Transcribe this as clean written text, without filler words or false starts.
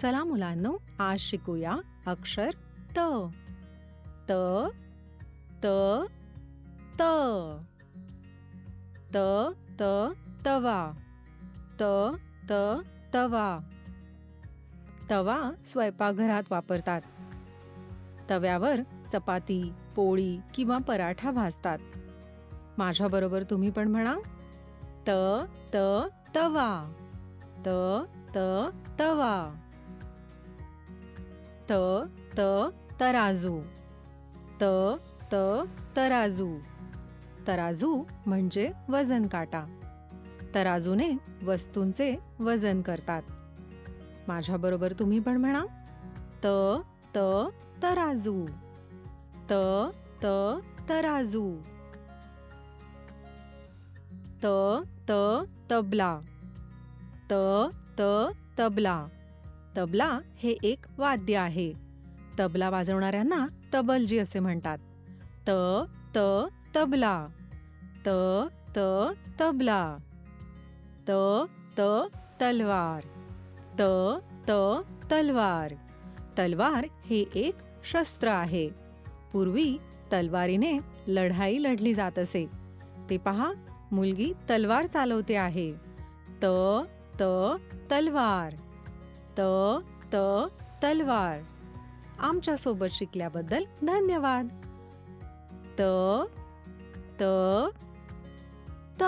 चला मुलांनो, आज शिकूया अक्षर त. त त त. त त तवा. त त तवा. तवा स्वयंपाकघरात वापरतात. तव्यावर चपाती, पोळी किंवा पराठा भाजतात. माझ्याबरोबर तुम्ही पण म्हणा, त त तवा. त त तवा. त त तराजू. त त तराजू. तराजू म्हणजे वजन काटा. तराजूने वस्तूंचे वजन करतात. माझ्याबरोबर तुम्ही पण म्हणा, त त तराजू. त त तराजू. त त तबला. त त तबला. तबला हे एक वाद्य आहे. तबला वाजवणाऱ्यांना तबलजी असे म्हणतात. त त तबला. त त तबला. त त तलवार. त त तलवार. तलवार हे एक शस्त्र आहे. पूर्वी तलवारीने लढाई लढली जात असे. ते पहा, मुलगी तलवार चालवते आहे. त त तलवार. त त तलवार. आमच्या सोबत शिकल्याबद्दल धन्यवाद. त त त.